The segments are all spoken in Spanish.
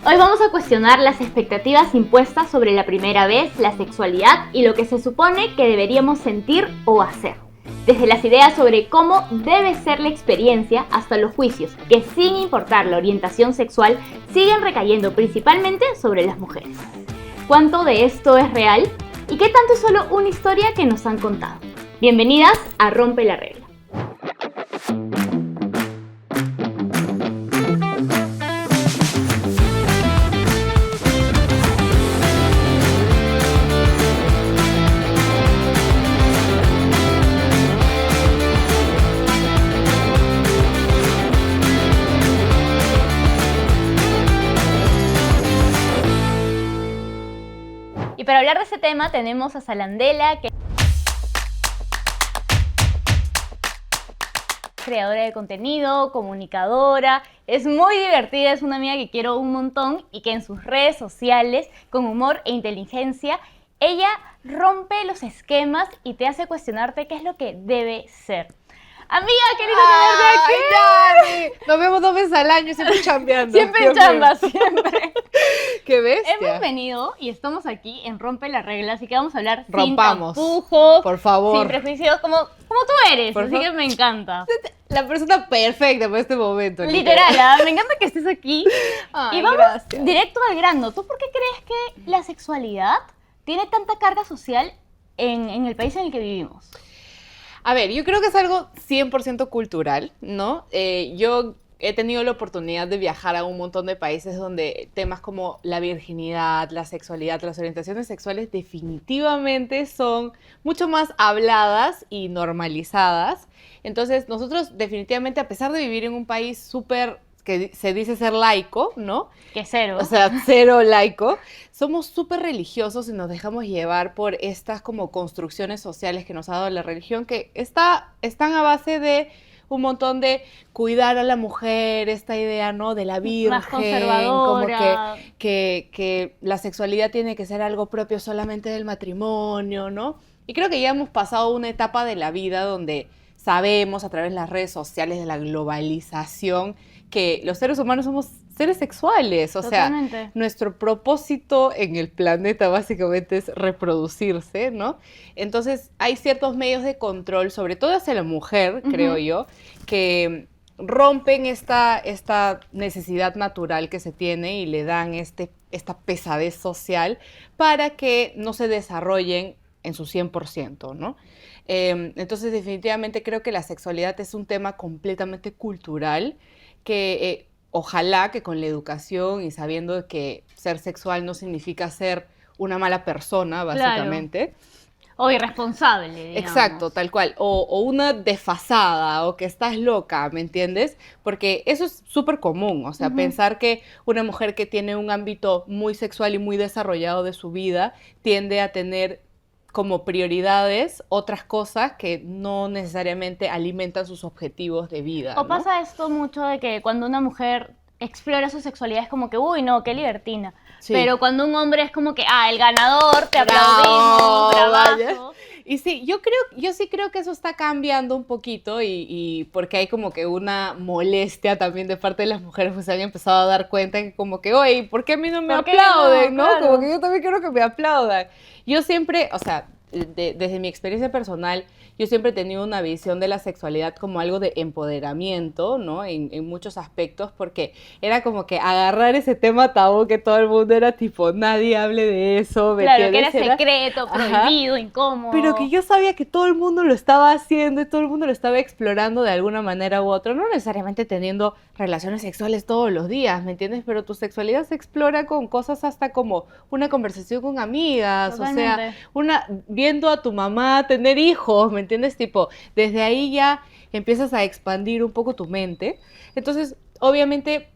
Hoy vamos a cuestionar las expectativas impuestas sobre la primera vez, la sexualidad y lo que se supone que deberíamos sentir o hacer. Desde las ideas sobre cómo debe ser la experiencia hasta los juicios, que sin importar la orientación sexual, siguen recayendo principalmente sobre las mujeres. ¿Cuánto de esto es real? ¿Y qué tanto es solo una historia que nos han contado? Bienvenidas a Rompe la Regla. Y para hablar de este tema tenemos a Salandela, que es creadora de contenido, comunicadora, es muy divertida, es una amiga que quiero un montón y que en sus redes sociales, con humor e inteligencia, ella rompe los esquemas y te hace cuestionarte qué es lo que debe ser. Amiga, qué lindo tenerte aquí. Dani! Nos vemos 2 veces al año, siempre chambeando. Siempre en chamba, siempre. ¡Qué bestia! Hemos venido y estamos aquí en Rompe la Regla, así que vamos a hablar Rompamos, sin tapujos, por favor. sin prejuicios, como tú eres, Por así favor. que me encanta. La persona perfecta para este momento. Literal, me encanta que estés aquí. Ay, Y vamos gracias. directo al grano. ¿Tú por qué crees que la sexualidad tiene tanta carga social en el país en el que vivimos? A ver, yo creo que es algo 100% cultural, ¿no? Yo he tenido la oportunidad de viajar a un montón de países donde temas como la virginidad, la sexualidad, las orientaciones sexuales definitivamente son mucho más habladas y normalizadas. Entonces, nosotros definitivamente, a pesar de vivir en un país súper, que se dice ser laico, ¿no? Que cero. O sea, cero laico, somos súper religiosos y nos dejamos llevar por estas como construcciones sociales que nos ha dado la religión, que están a base de un montón de cuidar a la mujer, esta idea, ¿no? De la virgen, Más conservadora. como que la sexualidad tiene que ser algo propio solamente del matrimonio, ¿no? Y creo que ya hemos pasado una etapa de la vida donde sabemos a través de las redes sociales, de la globalización, que los seres humanos somos seres sexuales, o Totalmente. sea, nuestro propósito en el planeta básicamente es reproducirse, ¿no? Entonces hay ciertos medios de control, sobre todo hacia la mujer, creo yo, que rompen esta necesidad natural que se tiene y le dan esta pesadez social para que no se desarrollen en su 100%, ¿no? Entonces definitivamente creo que la sexualidad es un tema completamente cultural que ojalá que con la educación y sabiendo que ser sexual no significa ser una mala persona, básicamente. O irresponsable, digamos. Exacto, tal cual. O una desfasada, o que estás loca, ¿me entiendes? Porque eso es súper común, o sea, pensar que una mujer que tiene un ámbito muy sexual y muy desarrollado de su vida tiende a tener como prioridades otras cosas que no necesariamente alimentan sus objetivos de vida, O ¿no? pasa esto mucho de que cuando una mujer explora su sexualidad es como que, uy, no, qué libertina. Sí. Pero cuando un hombre es como que, el ganador, te Bravo, aplaudimos, vaya. bravazo. Y sí, yo sí creo que eso está cambiando un poquito y porque hay como que una molestia también de parte de las mujeres, pues se han empezado a dar cuenta que como que, oye, ¿por qué a mí no me ¿Por qué aplauden? no? ¿No? Claro. Como que yo también quiero que me aplaudan. Yo siempre, o sea, desde mi experiencia personal, yo siempre he tenido una visión de la sexualidad como algo de empoderamiento, ¿no? En muchos aspectos, porque era como que agarrar ese tema tabú que todo el mundo era tipo, nadie hable de eso, ¿me Claro, que era entiendes? secreto, prohibido, incómodo. Pero que yo sabía que todo el mundo lo estaba haciendo y todo el mundo lo estaba explorando de alguna manera u otra, no necesariamente teniendo relaciones sexuales todos los días, ¿me entiendes? Pero tu sexualidad se explora con cosas hasta como una conversación con amigas, Totalmente. o sea, viendo a tu mamá tener hijos, ¿me entiendes? Tipo, desde ahí ya empiezas a expandir un poco tu mente. Entonces, obviamente,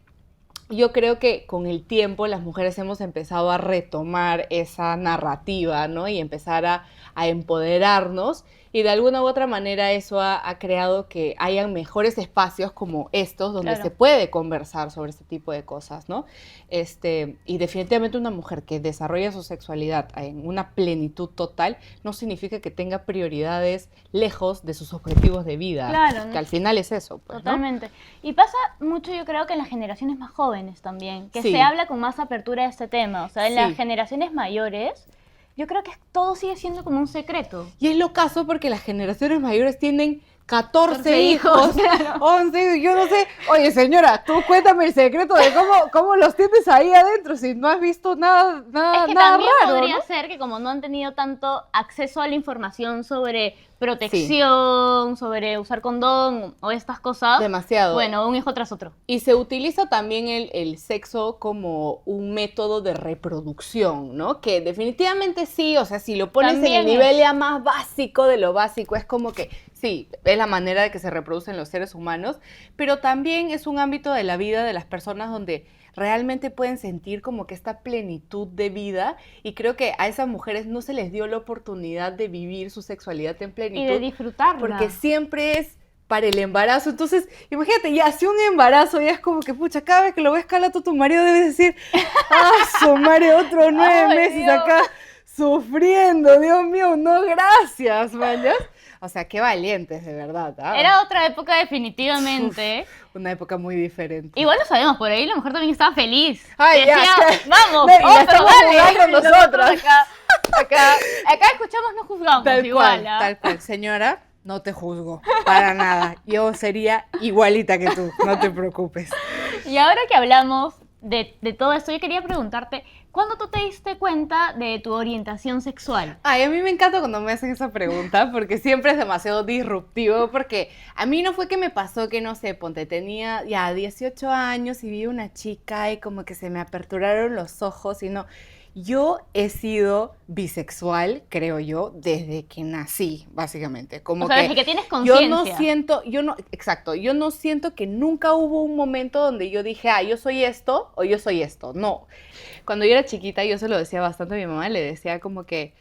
yo creo que con el tiempo las mujeres hemos empezado a retomar esa narrativa, ¿no? Y empezar a empoderarnos Y de alguna u otra manera eso ha creado que hayan mejores espacios como estos donde se puede conversar sobre este tipo de cosas, ¿no? Y definitivamente una mujer que desarrolla su sexualidad en una plenitud total no significa que tenga prioridades lejos de sus objetivos de vida. Claro, que al final es eso, pues, totalmente. ¿no? Y pasa mucho, yo creo, que en las generaciones más jóvenes también, que se habla con más apertura de este tema. O sea, en las generaciones mayores, yo creo que todo sigue siendo como un secreto. Y es lo caso porque las generaciones mayores tienen 14 hijos, 11, yo no sé. Oye, señora, tú cuéntame el secreto de cómo los tienes ahí adentro si no has visto nada Es que nada también raro, podría ¿no? ser que como no han tenido tanto acceso a la información sobre protección, sobre usar condón o estas cosas. Demasiado. Bueno, un hijo tras otro. Y se utiliza también el sexo como un método de reproducción, ¿no? Que definitivamente sí, o sea, si lo pones También en el nivel ya más básico de lo básico, es como que sí, es la manera de que se reproducen los seres humanos, pero también es un ámbito de la vida de las personas donde realmente pueden sentir como que esta plenitud de vida, y creo que a esas mujeres no se les dio la oportunidad de vivir su sexualidad en plenitud. Y de disfrutarla. Porque siempre es para el embarazo. Entonces, imagínate, ya si un embarazo ya es como que, pucha, cada vez que lo ves calato, tu marido debe decir, su madre, otros 9 meses Dios. acá sufriendo, Dios mío, no, gracias, mañas. O sea, qué valientes, de verdad. Era otra época definitivamente. Una época muy diferente. Igual lo sabemos, por ahí la mujer también estaba feliz. Ay, decía, ya, vamos, y la pero estamos dale. jugando nosotras. Acá escuchamos, no juzgamos. Tal igual, cual, tal cual. Señora, no te juzgo, para nada. Yo sería igualita que tú, no te preocupes. Y ahora que hablamos de todo esto, yo quería preguntarte, ¿cuándo tú te diste cuenta de tu orientación sexual? Ay, a mí me encanta cuando me hacen esa pregunta porque siempre es demasiado disruptivo, porque a mí no fue que me pasó que, no sé, ponte, tenía ya 18 años y vi una chica y como que se me aperturaron los ojos y no. Yo he sido bisexual, creo yo, desde que nací, básicamente. Como o sea, que desde que tienes conciencia. Yo no siento que nunca hubo un momento donde yo dije, yo soy esto o yo soy esto. No. Cuando yo era chiquita, yo se lo decía bastante a mi mamá, le decía como que,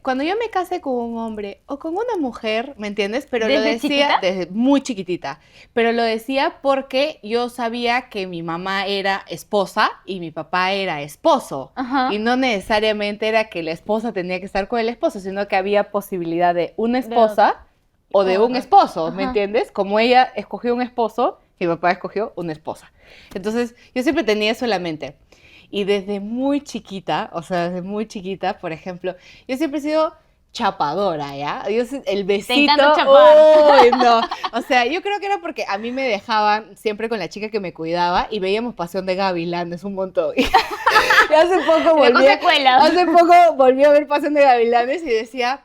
cuando yo me case con un hombre o con una mujer, ¿me entiendes? Pero lo ¿Desde decía chiquita? desde muy chiquitita, pero lo decía porque yo sabía que mi mamá era esposa y mi papá era esposo. Ajá. Y no necesariamente era que la esposa tenía que estar con el esposo, sino que había posibilidad de una esposa o de un esposo, ¿me entiendes? Como ella escogió un esposo, mi papá escogió una esposa. Entonces, yo siempre tenía eso en la mente. Y desde muy chiquita, por ejemplo, yo siempre he sido chapadora, ¿ya? El besito. Te encanta chapar. Uy, no. O sea, yo creo que era porque a mí me dejaban siempre con la chica que me cuidaba y veíamos Pasión de Gavilanes un montón. Y hace poco volví a ver Pasión de Gavilanes y decía,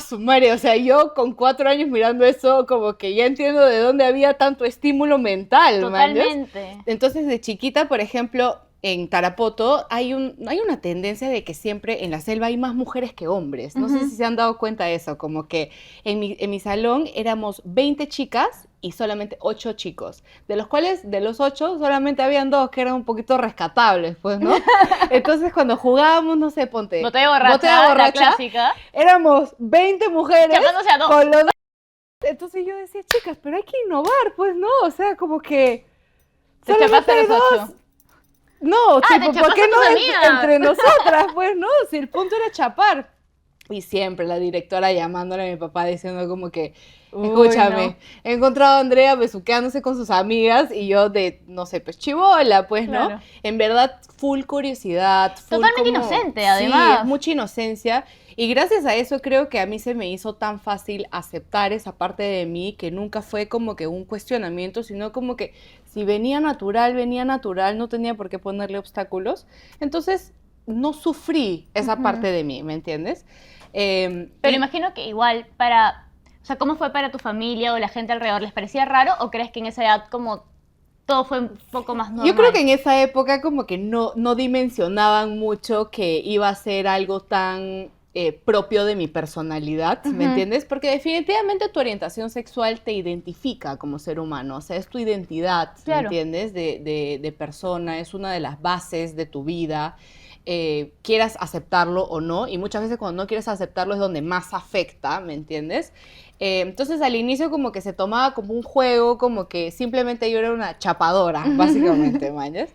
su madre, o sea, yo con 4 años mirando eso, como que ya entiendo de dónde había tanto estímulo mental. Totalmente. Entonces, de chiquita, por ejemplo, en Tarapoto hay una tendencia de que siempre en la selva hay más mujeres que hombres. No sé si se han dado cuenta de eso, como que en mi salón éramos 20 chicas y solamente 8 chicos, de los cuales, de los 8, solamente habían 2 que eran un poquito rescatables, pues, ¿no? Entonces, cuando jugábamos, no sé, ponte... Botella borracha, la clásica. Éramos 20 mujeres Chapándose a 2. con los... Entonces yo decía, chicas, pero hay que innovar, pues, ¿no? O sea, como que... Te chapaste a los 8. No, tipo, ¿por qué no entre nosotras? Pues no, si el punto era chapar. Y siempre la directora llamándole a mi papá diciendo como que, escúchame, he encontrado a Andrea besuqueándose con sus amigas y yo de, no sé, pues chibola, pues, ¿no? Claro. En verdad, full curiosidad. Totalmente inocente, además. Sí, mucha inocencia. Y gracias a eso creo que a mí se me hizo tan fácil aceptar esa parte de mí que nunca fue como que un cuestionamiento, sino como que si venía natural, no tenía por qué ponerle obstáculos. Entonces, no sufrí esa parte de mí, ¿me entiendes? Pero imagino que igual o sea, ¿cómo fue para tu familia o la gente alrededor? ¿Les parecía raro o crees que en esa edad como todo fue un poco más normal? Yo creo que en esa época como que no dimensionaban mucho que iba a ser algo tan propio de mi personalidad, ¿me entiendes? Porque definitivamente tu orientación sexual te identifica como ser humano, o sea, es tu identidad, ¿me entiendes? De persona, es una de las bases de tu vida. quieras aceptarlo o no, y muchas veces cuando no quieres aceptarlo es donde más afecta, ¿me entiendes? Entonces al inicio como que se tomaba como un juego, como que simplemente yo era una chapadora, básicamente, ¿mañas?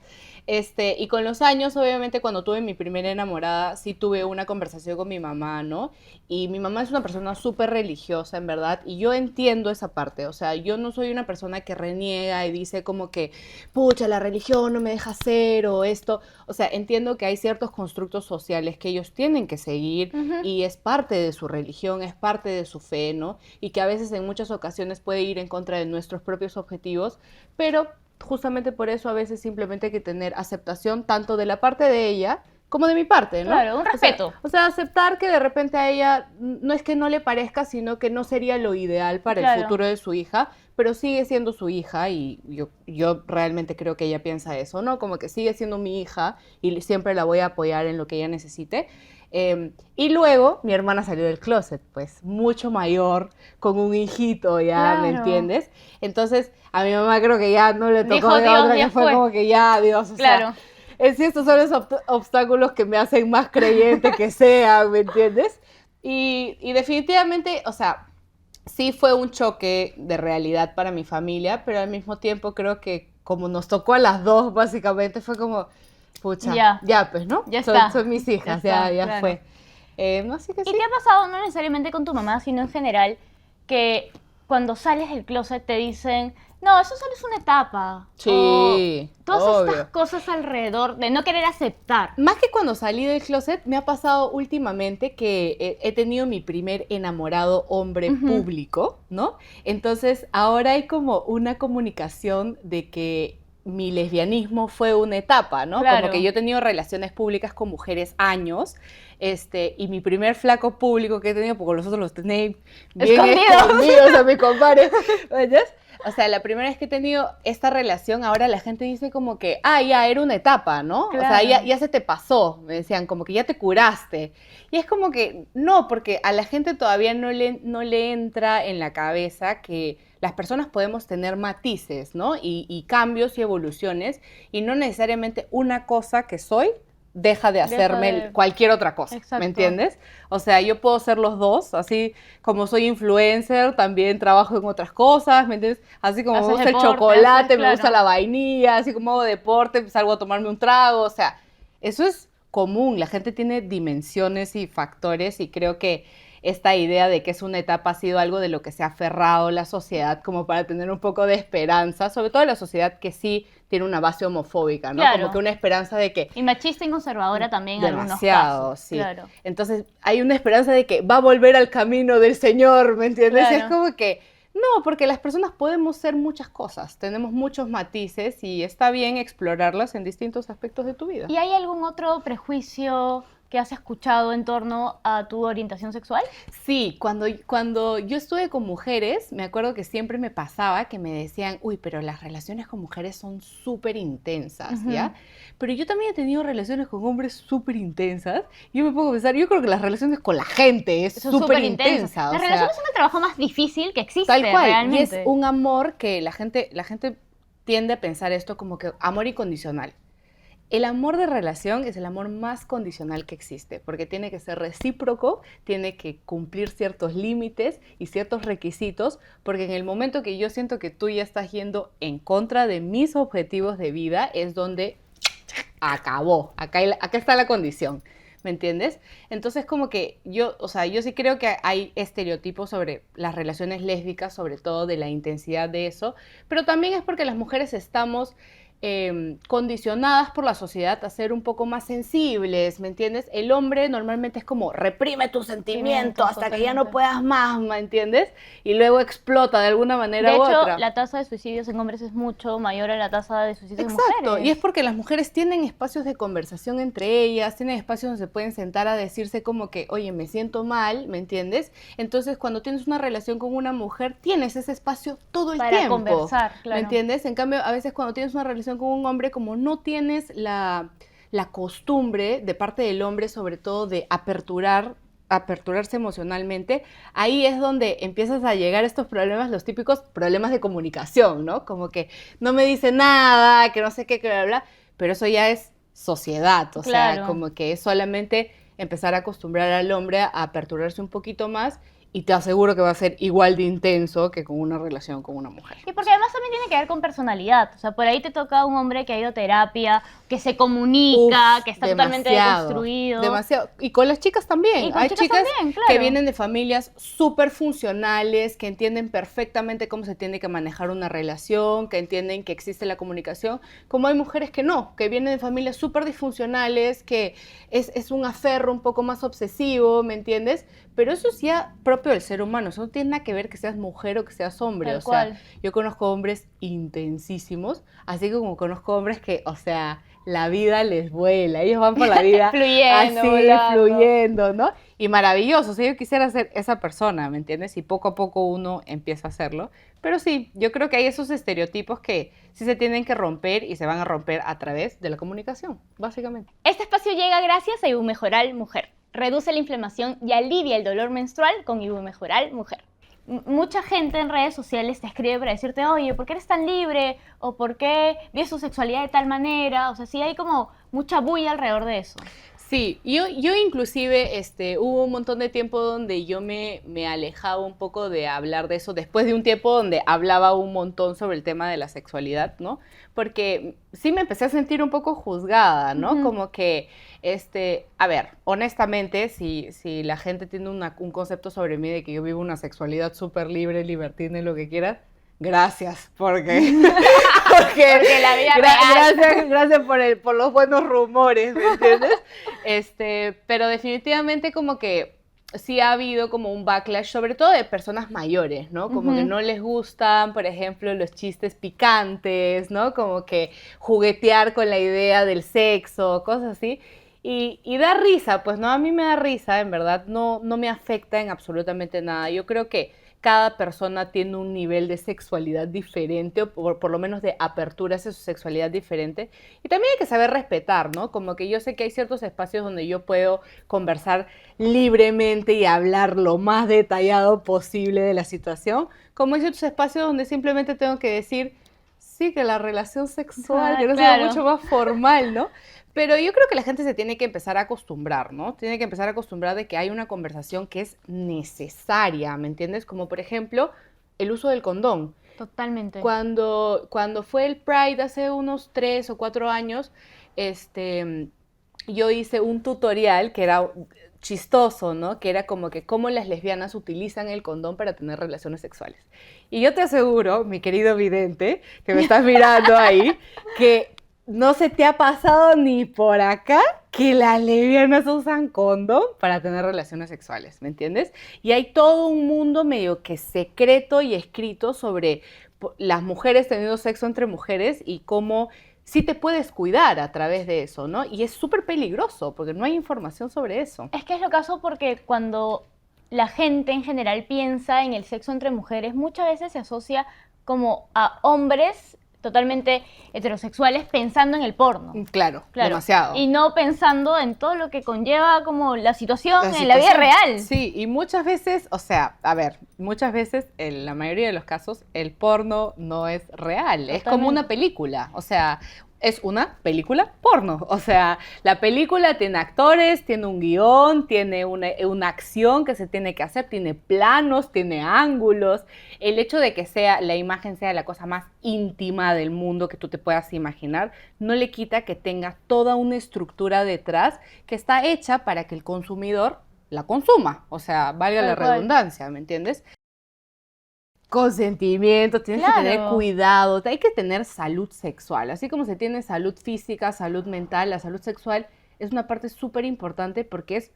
Y con los años, obviamente, cuando tuve mi primera enamorada, sí tuve una conversación con mi mamá, ¿no? Y mi mamá es una persona súper religiosa, en verdad, y yo entiendo esa parte, o sea, yo no soy una persona que reniega y dice como que, pucha, la religión no me deja hacer o esto, o sea, entiendo que hay ciertos constructos sociales que ellos tienen que seguir y es parte de su religión, es parte de su fe, ¿no? Y que a veces en muchas ocasiones puede ir en contra de nuestros propios objetivos, pero justamente por eso a veces simplemente hay que tener aceptación tanto de la parte de ella como de mi parte, ¿no? Claro, un respeto. O sea, aceptar que de repente a ella no es que no le parezca, sino que no sería lo ideal para el futuro de su hija, pero sigue siendo su hija y yo realmente creo que ella piensa eso, ¿no? Como que sigue siendo mi hija y siempre la voy a apoyar en lo que ella necesite. Y luego mi hermana salió del closet, pues mucho mayor, con un hijito ya, ¿me entiendes? Entonces a mi mamá creo que ya no le tocó dijo, de otra, que fue como que ya, Dios, o sea, sí, estos son los obstáculos que me hacen más creyente que sea, ¿me entiendes? Y definitivamente, o sea, sí fue un choque de realidad para mi familia, pero al mismo tiempo creo que como nos tocó a las dos, básicamente, fue como, pucha, ya pues, ¿no? Ya está. Son mis hijas, ya fue. Así que sí. ¿Y te ha pasado, no necesariamente con tu mamá, sino en general, que cuando sales del closet te dicen, no, eso solo es una etapa? Sí, todas estas cosas alrededor de no querer aceptar. Más que cuando salí del closet, me ha pasado últimamente que he tenido mi primer enamorado hombre público, ¿no? Entonces, ahora hay como una comunicación de que mi lesbianismo fue una etapa, ¿no? Claro. Como que yo he tenido relaciones públicas con mujeres años, y mi primer flaco público que he tenido, porque los otros los tenía bien escondidos a mi compadre, ¿ves? O sea, la primera vez que he tenido esta relación, ahora la gente dice como que, ya era una etapa, ¿no? Claro. O sea, ya se te pasó, me decían, como que ya te curaste. Y es como que no, porque a la gente todavía no le entra en la cabeza que las personas podemos tener matices, ¿no? Y cambios y evoluciones, y no necesariamente una cosa que soy deja de hacerme cualquier otra cosa. Exacto. ¿Me entiendes? O sea, yo puedo ser los dos, así como soy influencer, también trabajo en otras cosas, ¿me entiendes? Así como me gusta el chocolate, me gusta la vainilla, así como hago deporte, salgo a tomarme un trago, o sea, eso es común, la gente tiene dimensiones y factores, y creo que esta idea de que es una etapa ha sido algo de lo que se ha aferrado la sociedad como para tener un poco de esperanza, sobre todo la sociedad que sí tiene una base homofóbica, ¿no? Claro. Como que una esperanza de que... Y machista y conservadora también en algunos casos. Sí. Claro. Entonces hay una esperanza de que va a volver al camino del Señor, ¿me entiendes? Claro. Es como que... No, porque las personas podemos ser muchas cosas, tenemos muchos matices y está bien explorarlas en distintos aspectos de tu vida. ¿Y hay algún otro prejuicio que has escuchado en torno a tu orientación sexual? Sí, cuando yo estuve con mujeres, me acuerdo que siempre me pasaba que me decían, uy, pero las relaciones con mujeres son súper intensas, ¿ya? Pero yo también he tenido relaciones con hombres súper intensas, y yo me pongo a pensar, yo creo que las relaciones con la gente es súper intensa. Las relaciones son el trabajo más difícil que existe, tal cual, realmente. Y es un amor que la gente tiende a pensar esto como que amor incondicional. El amor de relación es el amor más condicional que existe, porque tiene que ser recíproco, tiene que cumplir ciertos límites y ciertos requisitos, porque en el momento que yo siento que tú ya estás yendo en contra de mis objetivos de vida, es donde acabó, acá está la condición, ¿me entiendes? Entonces como que yo sí creo que hay estereotipos sobre las relaciones lésbicas, sobre todo de la intensidad de eso, pero también es porque las mujeres estamos condicionadas por la sociedad a ser un poco más sensibles, ¿me entiendes? El hombre normalmente es como reprime tus sentimientos hasta que ya no puedas más, ¿me entiendes? Y luego explota de alguna manera u otra. De hecho, la tasa de suicidios en hombres es mucho mayor a la tasa de suicidios en mujeres. Exacto, y es porque las mujeres tienen espacios de conversación entre ellas, tienen espacios donde se pueden sentar a decirse como que, oye, me siento mal, ¿me entiendes? Entonces, cuando tienes una relación con una mujer, tienes ese espacio todo el tiempo. Para conversar, claro. ¿Me entiendes? En cambio, a veces cuando tienes una relación con un hombre, como no tienes la costumbre de parte del hombre, sobre todo de aperturarse emocionalmente, ahí es donde empiezas a llegar estos problemas, los típicos problemas de comunicación, ¿no? Como que no me dice nada, que no sé qué, que bla, bla, pero eso ya es sociedad, o Claro. sea, como que es solamente empezar a acostumbrar al hombre a aperturarse un poquito más y te aseguro que va a ser igual de intenso que con una relación con una mujer. Y porque además también tiene que ver con personalidad. O sea, por ahí te toca un hombre que ha ido a terapia, que se comunica, que está totalmente deconstruido. Demasiado. Y con las chicas también. Y con Hay chicas chicas también, claro. que vienen de familias súper funcionales, que entienden perfectamente cómo se tiene que manejar una relación, que entienden que existe la comunicación, como hay mujeres que no, que vienen de familias súper disfuncionales, que es un aferro un poco más obsesivo, ¿me entiendes? Pero eso es ya propio del ser humano, eso no tiene nada que ver que seas mujer o que seas hombre. Tal O sea, cual. yo conozco hombres intensísimos, así como conozco hombres que, o sea, la vida les vuela, ellos van por la vida Fluyendo, así, volando. fluyendo, ¿no? Y maravilloso, o sea, yo quisiera ser esa persona, ¿me entiendes? Y poco a poco uno empieza a hacerlo. Pero sí, yo creo que hay esos estereotipos que sí se tienen que romper y se van a romper a través de la comunicación, básicamente. Este espacio llega gracias a Ibumejoral Mujer. Reduce la inflamación y alivia el dolor menstrual con Ibumejoral Mujer. Mucha gente en redes sociales te escribe para decirte, oye, ¿por qué eres tan libre? ¿O por qué vives tu sexualidad de tal manera? O sea, sí hay como mucha bulla alrededor de eso. Sí, yo inclusive hubo un montón de tiempo donde yo me alejaba un poco de hablar de eso, después de un tiempo donde hablaba un montón sobre el tema de la sexualidad, ¿no? Porque sí me empecé a sentir un poco juzgada, ¿no? Ujú. Como que, a ver, honestamente, si la gente tiene un concepto sobre mí de que yo vivo una sexualidad súper libre, libertina y lo que quieras, gracias, porque Porque la vida real. gracias por los buenos rumores, ¿me entiendes? Pero definitivamente como que sí ha habido como un backlash, sobre todo de personas mayores, ¿no? Como que no les gustan, por ejemplo, los chistes picantes, ¿no? Como que juguetear con la idea del sexo, cosas así. Y da risa, pues no, a mí me da risa, en verdad, no me afecta en absolutamente nada. Yo creo que cada persona tiene un nivel de sexualidad diferente, o por lo menos de apertura hacia su sexualidad diferente. Y también hay que saber respetar, ¿no? Como que yo sé que hay ciertos espacios donde yo puedo conversar libremente y hablar lo más detallado posible de la situación, como hay ciertos espacios donde simplemente tengo que decir, sí, que la relación sexual, que no sea Claro. mucho más formal, ¿no? Pero yo creo que la gente se tiene que empezar a acostumbrar, ¿no? Tiene que empezar a acostumbrar de que hay una conversación que es necesaria, ¿me entiendes? Como por ejemplo, el uso del condón. Totalmente. Cuando fue el Pride hace unos 3 o 4 años, yo hice un tutorial que era chistoso, ¿no? Que era como que cómo las lesbianas utilizan el condón para tener relaciones sexuales. Y yo te aseguro, mi querido vidente, que me estás mirando ahí, que no se te ha pasado ni por acá que las lesbianas usan condón para tener relaciones sexuales, ¿me entiendes? Y hay todo un mundo medio que secreto y escrito sobre las mujeres teniendo sexo entre mujeres y cómo sí te puedes cuidar a través de eso, ¿no? Y es súper peligroso porque no hay información sobre eso. Es que es lo caso porque cuando la gente en general piensa en el sexo entre mujeres, muchas veces se asocia como a hombres totalmente heterosexuales pensando en el porno. Claro, Claro. demasiado. Y no pensando en todo lo que conlleva como la situación en la vida real. Sí, y muchas veces, o sea, a ver, muchas veces, en la mayoría de los casos, el porno no es real. Es como una película, o sea, es una película porno. O sea, la película tiene actores, tiene un guión, tiene una acción que se tiene que hacer, tiene planos, tiene ángulos. El hecho de que la imagen sea la cosa más íntima del mundo que tú te puedas imaginar, no le quita que tenga toda una estructura detrás que está hecha para que el consumidor la consuma. O sea, valga la redundancia, ¿me entiendes? Consentimiento, tienes que tener cuidado, hay que tener salud sexual, así como se tiene salud física, salud mental, la salud sexual es una parte súper importante porque es,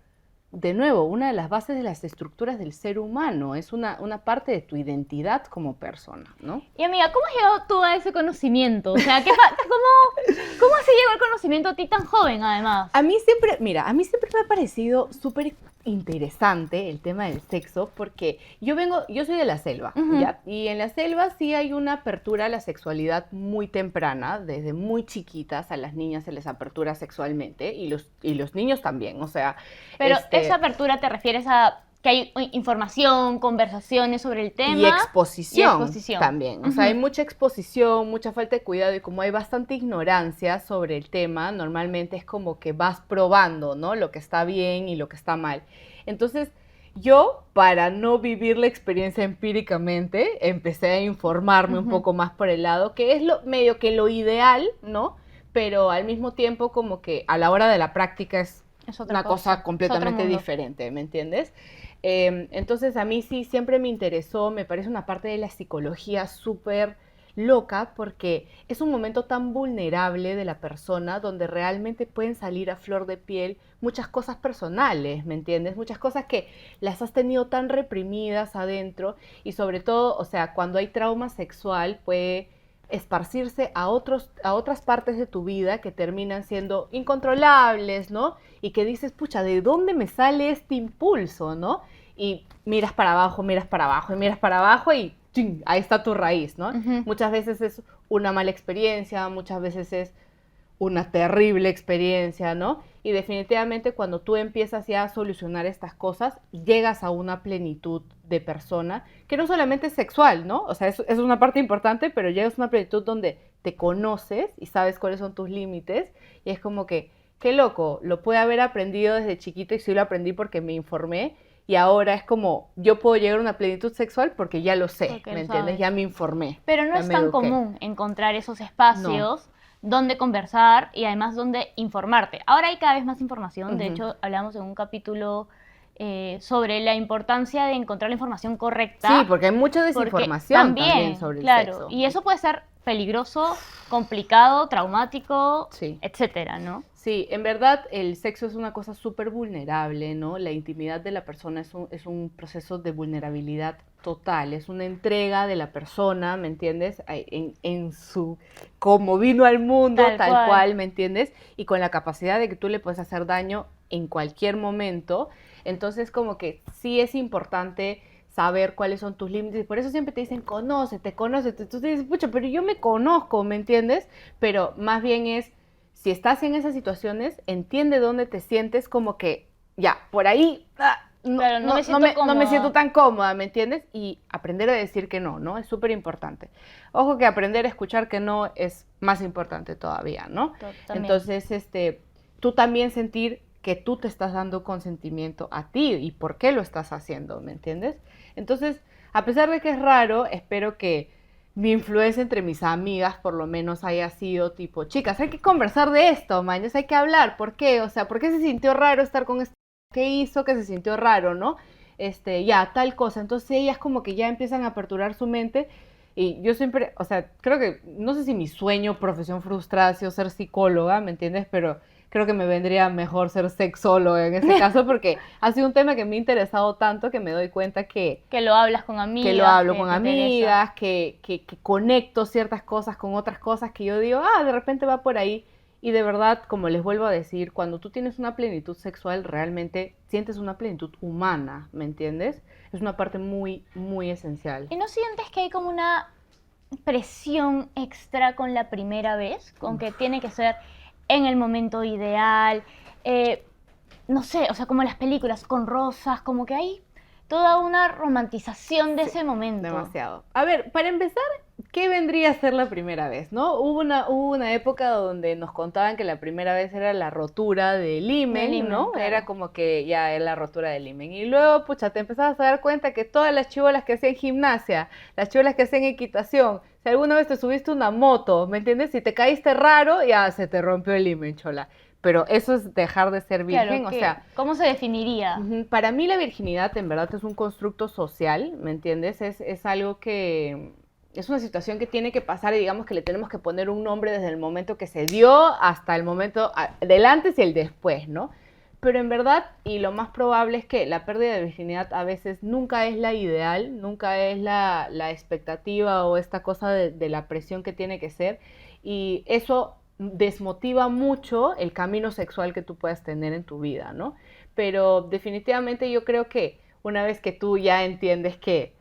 de nuevo, una de las bases de las estructuras del ser humano, es una parte de tu identidad como persona, ¿no? Y amiga, ¿cómo has llegado tú a ese conocimiento? O sea, ¿cómo se llegó el conocimiento a ti tan joven además? A mí siempre me ha parecido súper interesante el tema del sexo porque yo soy de la selva, ¿ya? Y en la selva sí hay una apertura a la sexualidad muy temprana, desde muy chiquitas a las niñas se les apertura sexualmente y los niños también, o sea... Pero esa apertura te refieres a que hay información, conversaciones sobre el tema. Y exposición también. O Ujú. sea, hay mucha exposición, mucha falta de cuidado y como hay bastante ignorancia sobre el tema, normalmente es como que vas probando, ¿no? Lo que está bien y lo que está mal. Entonces, yo, para no vivir la experiencia empíricamente, empecé a informarme un Ujú. poco más por el lado, que es medio que lo ideal, ¿no? Pero al mismo tiempo como que a la hora de la práctica es otra una cosa completamente es otro mundo. diferente, ¿me entiendes? Entonces a mí sí siempre me interesó, me parece una parte de la psicología súper loca porque es un momento tan vulnerable de la persona donde realmente pueden salir a flor de piel muchas cosas personales, ¿me entiendes? Muchas cosas que las has tenido tan reprimidas adentro y sobre todo, o sea, cuando hay trauma sexual puede esparcirse a otras partes de tu vida que terminan siendo incontrolables, ¿no? Y que dices, pucha, ¿de dónde me sale este impulso, no? Y miras para abajo y miras para abajo y ¡ching! Ahí está tu raíz, ¿no? Ujú. Muchas veces es una mala experiencia, muchas veces es una terrible experiencia, ¿no? Y definitivamente cuando tú empiezas ya a solucionar estas cosas, llegas a una plenitud de persona que no solamente es sexual, ¿no? O sea, es una parte importante, pero llegas a una plenitud donde te conoces y sabes cuáles son tus límites y es como que, qué loco, lo pude haber aprendido desde chiquito y sí lo aprendí porque me informé y ahora es como, yo puedo llegar a una plenitud sexual porque ya lo sé, Porque ¿me lo entiendes? sabes. Ya me informé. Pero no ya es me tan eduqué. común encontrar esos espacios donde conversar y además donde informarte. Ahora hay cada vez más información. De Ujú. hecho, hablamos en un capítulo sobre la importancia de encontrar la información correcta. Sí, porque hay mucha Porque desinformación también sobre el claro, sexo. y eso puede ser peligroso, complicado, traumático, Sí. etcétera, ¿no? Sí, en verdad el sexo es una cosa súper vulnerable, ¿no? La intimidad de la persona es un proceso de vulnerabilidad total, es una entrega de la persona, ¿me entiendes? En su, como vino al mundo, tal cual, ¿me entiendes? Y con la capacidad de que tú le puedes hacer daño en cualquier momento. Entonces, como que sí es importante saber cuáles son tus límites. Y por eso siempre te dicen, conócete. Tú dices, pucha, pero yo me conozco, ¿me entiendes? Pero más bien es, si estás en esas situaciones, entiende dónde te sientes como que, ya, por ahí, Claro, no me siento tan cómoda, ¿me entiendes? Y aprender a decir que no, ¿no? Es súper importante. Ojo que aprender a escuchar que no es más importante todavía, ¿no? También. Entonces, tú también sentir que tú te estás dando consentimiento a ti y por qué lo estás haciendo, ¿me entiendes? Entonces, a pesar de que es raro, espero que mi influencia entre mis amigas por lo menos haya sido tipo, chicas, hay que conversar de esto, mañas, hay que hablar, ¿por qué? O sea, ¿por qué se sintió raro estar con esto? ¿Qué hizo que se sintió raro, no? Ya, tal cosa. Entonces ellas como que ya empiezan a aperturar su mente y yo siempre, o sea, creo que, no sé si mi sueño, profesión frustrada ha sido ser psicóloga, ¿me entiendes? Pero creo que me vendría mejor ser sexóloga en ese caso porque ha sido un tema que me ha interesado tanto que me doy cuenta que lo hablas con amigas. Que lo hablo que con te amigas, que conecto ciertas cosas con otras cosas que yo digo, de repente va por ahí. Y de verdad, como les vuelvo a decir, cuando tú tienes una plenitud sexual, realmente sientes una plenitud humana, ¿me entiendes? Es una parte muy, muy esencial. ¿Y no sientes que hay como una presión extra con la primera vez? Con que tiene que ser en el momento ideal, no sé, o sea, como las películas con rosas, como que hay toda una romantización de ese momento. Demasiado. A ver, para empezar, ¿qué vendría a ser la primera vez, no? Hubo una época donde nos contaban que la primera vez era la rotura del himen, ¿no? Claro. Era como que ya era la rotura del himen. Y luego, pucha, te empezabas a dar cuenta que todas las chibolas que hacían gimnasia, las chibolas que hacían equitación, si alguna vez te subiste una moto, ¿me entiendes? Si te caíste raro, ya se te rompió el himen, chola. Pero eso es dejar de ser virgen, Claro, o sea... ¿cómo se definiría? Para mí la virginidad en verdad es un constructo social, ¿me entiendes? Es algo que... Es una situación que tiene que pasar y digamos que le tenemos que poner un nombre desde el momento que se dio hasta el momento del antes y el después, ¿no? Pero en verdad, y lo más probable es que la pérdida de virginidad a veces nunca es la ideal, nunca es la expectativa o esta cosa de la presión que tiene que ser. Y eso desmotiva mucho el camino sexual que tú puedas tener en tu vida, ¿no? Pero definitivamente yo creo que una vez que tú ya entiendes que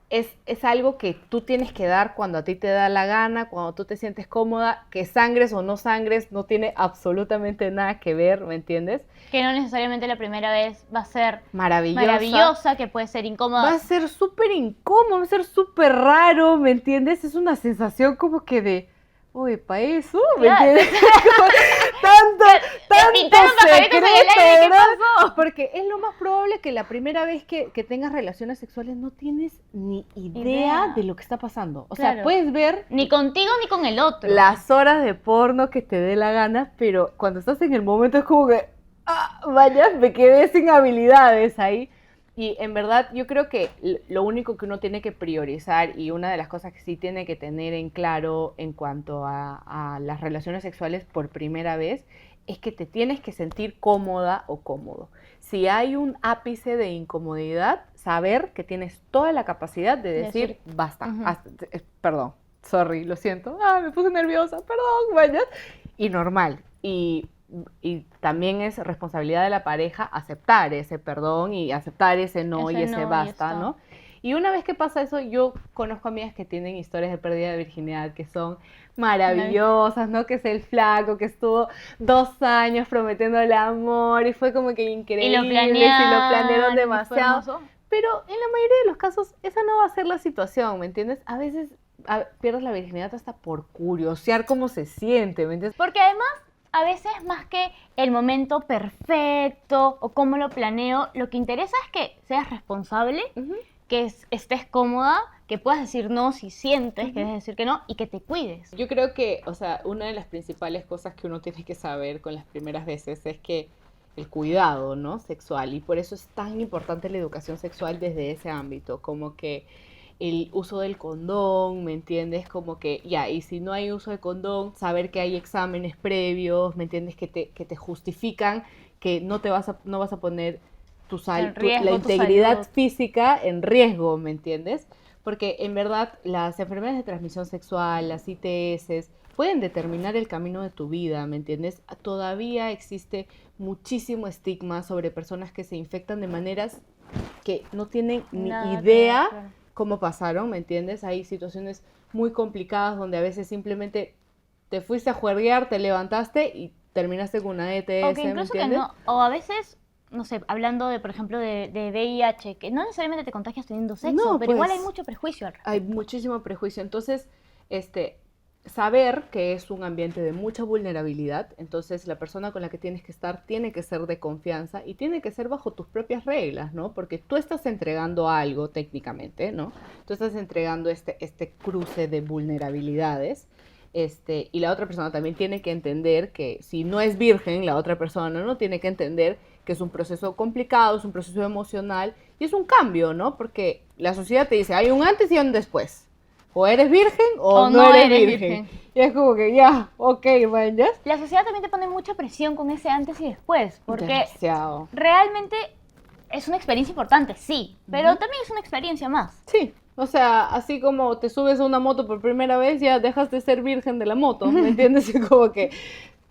es algo que tú tienes que dar cuando a ti te da la gana, cuando tú te sientes cómoda, que sangres o no sangres no tiene absolutamente nada que ver, ¿me entiendes? Que no necesariamente la primera vez va a ser Maravillosa, que puede ser incómoda. va a ser súper incómodo, va a ser súper raro, ¿me entiendes? Es una sensación como que de, oye, ¿para eso? ¿Me Claro. entiendes? Como tanto pintaron pajaritos en el aire, ¿qué ¿verdad? pasó? Porque es lo más probable que la primera vez que tengas relaciones sexuales no tienes ni idea de lo que está pasando. O sea, Claro. puedes ver Ni contigo ni con el otro. las horas de porno que te dé la gana, pero cuando estás en el momento es como que, vaya, me quedé sin habilidades ahí. Y en verdad yo creo que lo único que uno tiene que priorizar y una de las cosas que sí tiene que tener en claro en cuanto a las relaciones sexuales por primera vez es que te tienes que sentir cómoda o cómodo. Si hay un ápice de incomodidad, saber que tienes toda la capacidad de decir, basta, perdón, sorry, lo siento, me puse nerviosa, perdón, vaya. Y normal. Y también es responsabilidad de la pareja aceptar ese perdón y aceptar ese no y ese basta, ¿no? Y una vez que pasa eso, yo conozco amigas que tienen historias de pérdida de virginidad que son maravillosas, ¿no? Que es el flaco que estuvo 2 años prometiendo el amor y fue como que increíble y lo planearon demasiado. Pero en la mayoría de los casos esa no va a ser la situación, ¿me entiendes? A veces pierdes la virginidad hasta por curiosear cómo se siente, ¿me entiendes? Porque además, a veces más que el momento perfecto o cómo lo planeo, lo que interesa es que seas responsable, que estés cómoda, que puedas decir no si sientes que debes decir que no y que te cuides. Yo creo que, o sea, una de las principales cosas que uno tiene que saber con las primeras veces es que el cuidado, ¿no? Sexual, y por eso es tan importante la educación sexual desde ese ámbito, como que el uso del condón, ¿me entiendes? Como que, ya, y si no hay uso de condón, saber que hay exámenes previos, ¿me entiendes? Que te justifican que no vas a poner la integridad física en riesgo, ¿me entiendes? Porque en verdad las enfermedades de transmisión sexual, las ITS, pueden determinar el camino de tu vida, ¿me entiendes? Todavía existe muchísimo estigma sobre personas que se infectan de maneras que no tienen ni idea cómo pasaron, ¿me entiendes? Hay situaciones muy complicadas donde a veces simplemente te fuiste a juerguear, te levantaste y terminaste con una ETS, ¿me entiendes? O a veces, no sé, hablando de, por ejemplo, de VIH, que no necesariamente te contagias teniendo sexo, pero igual hay mucho prejuicio al respecto. Hay muchísimo prejuicio. Entonces, saber que es un ambiente de mucha vulnerabilidad, entonces la persona con la que tienes que estar tiene que ser de confianza y tiene que ser bajo tus propias reglas, ¿no? Porque tú estás entregando algo técnicamente, ¿no? Tú estás entregando este cruce de vulnerabilidades, y la otra persona también tiene que entender que si no es virgen, la otra persona no tiene que entender que es un proceso complicado, es un proceso emocional y es un cambio, ¿no? Porque la sociedad te dice, hay un antes y un después. O eres virgen o no eres virgen. Y es como que ya, ok, man, ¿ya? La sociedad también te pone mucha presión con ese antes y después, porque demasiado. Realmente es una experiencia importante, sí, pero también es una experiencia más. Sí, o sea, así como te subes a una moto por primera vez, ya dejas de ser virgen de la moto, ¿me entiendes? Y como que,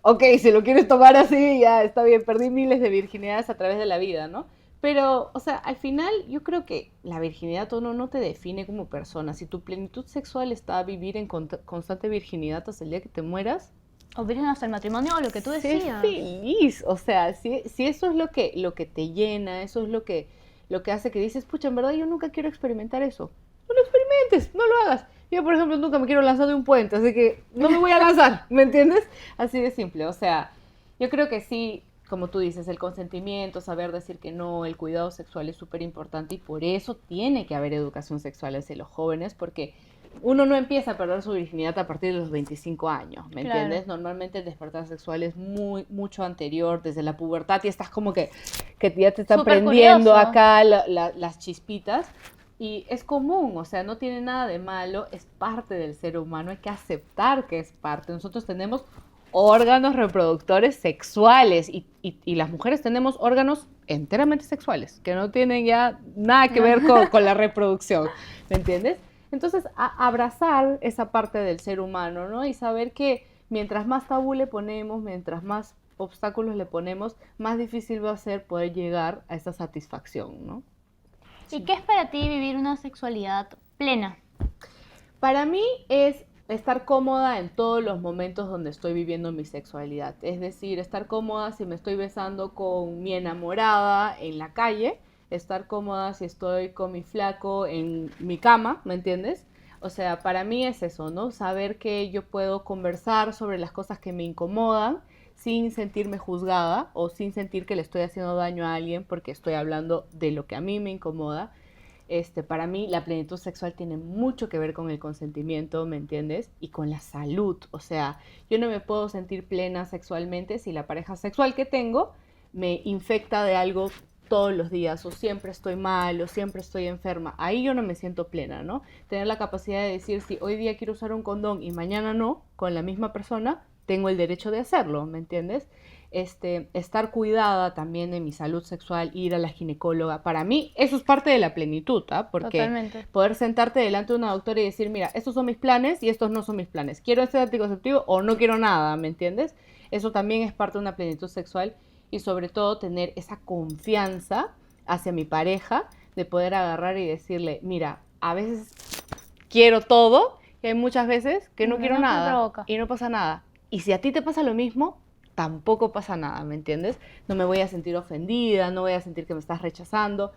ok, si lo quieres tomar así, ya está bien, perdí miles de virginidades a través de la vida, ¿no? Pero, o sea, al final yo creo que la virginidad no te define como persona. Si tu plenitud sexual está a vivir en constante virginidad hasta el día que te mueras, O virgen hasta el matrimonio, o lo que tú decías. sé feliz, o sea, si eso es lo que te llena, eso es lo que hace que dices, pucha, en verdad yo nunca quiero experimentar eso. No lo experimentes, no lo hagas. Yo, por ejemplo, nunca me quiero lanzar de un puente, así que no me voy a lanzar, ¿me entiendes? Así de simple, o sea, yo creo que sí, como tú dices, el consentimiento, saber decir que no, el cuidado sexual es súper importante y por eso tiene que haber educación sexual hacia los jóvenes, porque uno no empieza a perder su virginidad a partir de los 25 años, ¿me entiendes? Normalmente el despertar sexual es mucho anterior, desde la pubertad, y estás como que ya te están prendiendo acá las chispitas. Y es común, o sea, no tiene nada de malo, es parte del ser humano, hay que aceptar que es parte. Nosotros tenemos órganos reproductores sexuales y las mujeres tenemos órganos enteramente sexuales, que no tienen ya nada que ver con la reproducción, ¿me entiendes? Entonces, abrazar esa parte del ser humano, ¿no? Y saber que mientras más tabú le ponemos, mientras más obstáculos le ponemos, más difícil va a ser poder llegar a esa satisfacción, ¿no? ¿Y qué es para ti vivir una sexualidad plena? Para mí es estar cómoda en todos los momentos donde estoy viviendo mi sexualidad. Es decir, estar cómoda si me estoy besando con mi enamorada en la calle, estar cómoda si estoy con mi flaco en mi cama, ¿me entiendes? O sea, para mí es eso, ¿no? Saber que yo puedo conversar sobre las cosas que me incomodan sin sentirme juzgada o sin sentir que le estoy haciendo daño a alguien porque estoy hablando de lo que a mí me incomoda. Para mí la plenitud sexual tiene mucho que ver con el consentimiento, ¿me entiendes? Y con la salud. O sea, yo no me puedo sentir plena sexualmente si la pareja sexual que tengo me infecta de algo todos los días, o siempre estoy mal, o siempre estoy enferma. Ahí yo no me siento plena, ¿no? Tener la capacidad de decir, si hoy día quiero usar un condón y mañana no, con la misma persona, tengo el derecho de hacerlo, ¿me entiendes? Estar cuidada también de mi salud sexual, ir a la ginecóloga, para mí eso es parte de la plenitud, ¿ah? Porque Totalmente. poder sentarte delante de una doctora y decir, mira, estos son mis planes y estos no son mis planes, quiero este anticonceptivo o no quiero nada, ¿me entiendes? Eso también es parte de una plenitud sexual, y sobre todo tener esa confianza hacia mi pareja de poder agarrar y decirle, mira, a veces quiero todo y hay muchas veces que no quiero No me nada provoca. y no pasa nada. Y si a ti te pasa lo mismo, tampoco pasa nada, ¿me entiendes? No me voy a sentir ofendida, no voy a sentir que me estás rechazando.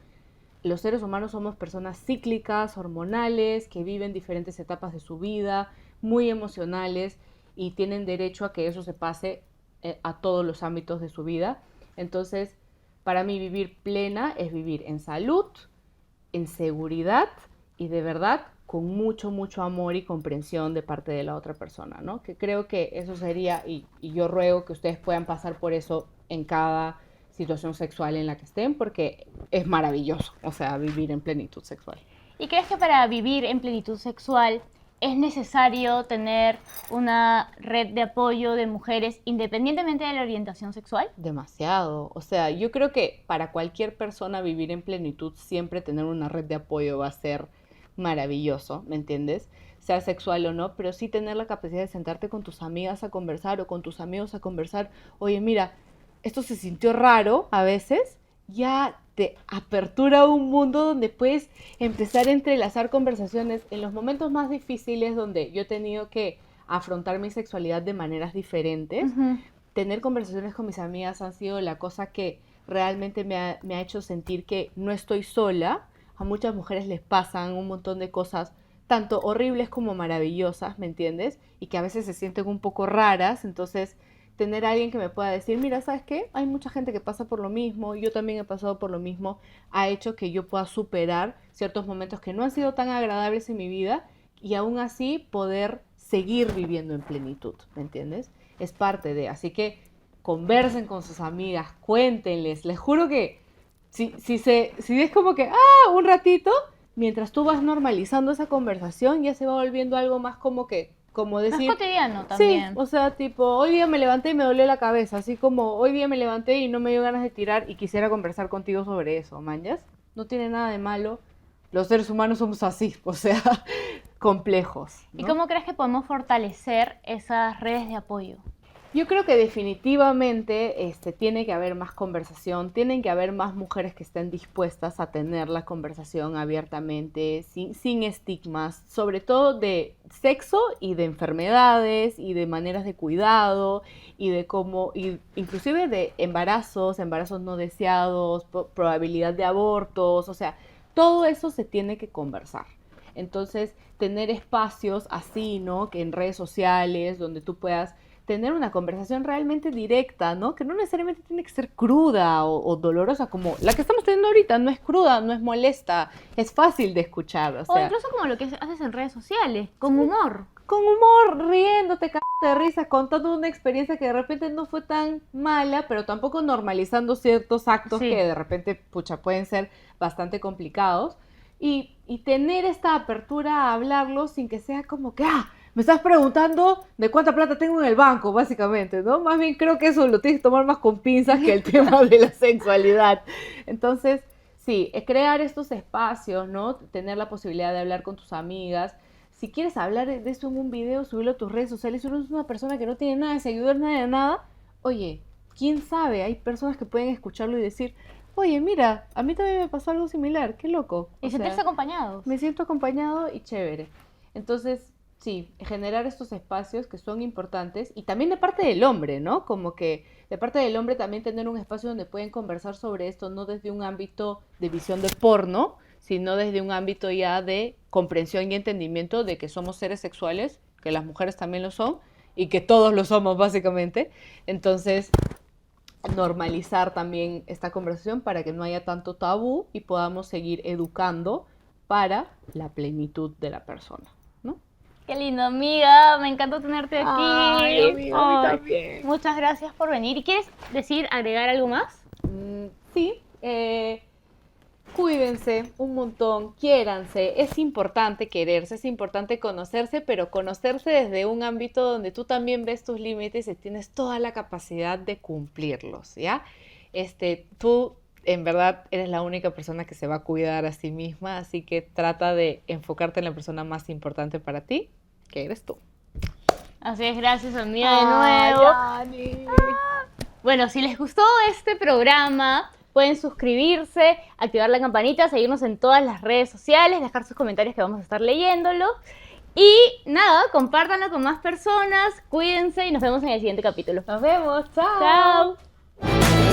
Los seres humanos somos personas cíclicas, hormonales, que viven diferentes etapas de su vida, muy emocionales, y tienen derecho a que eso se pase a todos los ámbitos de su vida. Entonces, para mí vivir plena es vivir en salud, en seguridad y de verdad con mucho, mucho amor y comprensión de parte de la otra persona, ¿no? Que creo que eso sería, y yo ruego que ustedes puedan pasar por eso en cada situación sexual en la que estén, porque es maravilloso, o sea, vivir en plenitud sexual. ¿Y crees que para vivir en plenitud sexual es necesario tener una red de apoyo de mujeres independientemente de la orientación sexual? Demasiado. O sea, yo creo que para cualquier persona vivir en plenitud, siempre tener una red de apoyo va a ser maravilloso, ¿me entiendes? Sea sexual o no, pero sí tener la capacidad de sentarte con tus amigas a conversar o con tus amigos a conversar. Oye, mira, esto se sintió raro a veces, ya te apertura un mundo donde puedes empezar a entrelazar conversaciones en los momentos más difíciles donde yo he tenido que afrontar mi sexualidad de maneras diferentes. Ujú. Tener conversaciones con mis amigas han sido la cosa que realmente me ha hecho sentir que no estoy sola. A muchas mujeres les pasan un montón de cosas, tanto horribles como maravillosas, ¿me entiendes? Y que a veces se sienten un poco raras. Entonces, tener a alguien que me pueda decir, mira, ¿sabes qué? Hay mucha gente que pasa por lo mismo, yo también he pasado por lo mismo, ha hecho que yo pueda superar ciertos momentos que no han sido tan agradables en mi vida y aún así poder seguir viviendo en plenitud, ¿me entiendes? Es parte de, así que conversen con sus amigas, cuéntenles, les juro que si es como que, un ratito, mientras tú vas normalizando esa conversación, ya se va volviendo algo más como que, como Más decir, cotidiano sí, también. o sea, tipo, hoy día me levanté y me dolió la cabeza, así como hoy día me levanté y no me dio ganas de tirar y quisiera conversar contigo sobre eso, ¿mañas? No tiene nada de malo, los seres humanos somos así, o sea, complejos, ¿Y ¿no? cómo crees que podemos fortalecer esas redes de apoyo? Yo creo que definitivamente tiene que haber más conversación, tienen que haber más mujeres que estén dispuestas a tener la conversación abiertamente, sin estigmas, sobre todo de sexo y de enfermedades y de maneras de cuidado y de cómo, y inclusive de embarazos no deseados, probabilidad de abortos, o sea, todo eso se tiene que conversar. Entonces, tener espacios así, ¿no? Que en redes sociales, donde tú puedas tener una conversación realmente directa, ¿no? Que no necesariamente tiene que ser cruda o dolorosa como la que estamos teniendo ahorita. No es cruda, no es molesta, es fácil de escuchar, o O sea, incluso como lo que haces en redes sociales, con humor. con humor, riéndote, cagándote de risa, contando una experiencia que de repente no fue tan mala, pero tampoco normalizando ciertos actos Sí. que de repente, pucha, pueden ser bastante complicados. Y tener esta apertura a hablarlo sin que sea como que, me estás preguntando de cuánta plata tengo en el banco, básicamente, ¿no? Más bien creo que eso lo tienes que tomar más con pinzas que el tema de la sexualidad. Entonces, sí, crear estos espacios, ¿no? Tener la posibilidad de hablar con tus amigas. Si quieres hablar de eso en un video, subirlo a tus redes sociales. Si eres una persona que no tiene nada de seguidores, nada de nada, oye, quién sabe, hay personas que pueden escucharlo y decir, oye, mira, a mí también me pasó algo similar, qué loco. Y O sentirse sea, acompañados. me siento acompañado y chévere. Entonces, sí, generar estos espacios que son importantes y también de parte del hombre, ¿no? Como que de parte del hombre también tener un espacio donde pueden conversar sobre esto, no desde un ámbito de visión de porno, sino desde un ámbito ya de comprensión y entendimiento de que somos seres sexuales, que las mujeres también lo son y que todos lo somos básicamente. Entonces, normalizar también esta conversación para que no haya tanto tabú y podamos seguir educando para la plenitud de la persona, ¿no? Qué lindo, amiga. Me encantó tenerte aquí. Ay, amiga, a mí Ay, también. muchas gracias por venir. ¿Y quieres decir, agregar algo más? Sí, cuídense un montón, quiéranse, es importante quererse, es importante conocerse, pero conocerse desde un ámbito donde tú también ves tus límites y tienes toda la capacidad de cumplirlos, ¿ya? Tú en verdad eres la única persona que se va a cuidar a sí misma, así que trata de enfocarte en la persona más importante para ti, que eres tú. Así es, gracias, amiga, de nuevo. Yani. Bueno, si les gustó este programa, pueden suscribirse, activar la campanita, seguirnos en todas las redes sociales, dejar sus comentarios que vamos a estar leyéndolo. Y nada, compártanlo con más personas, cuídense y nos vemos en el siguiente capítulo. Nos vemos, chao. Chao.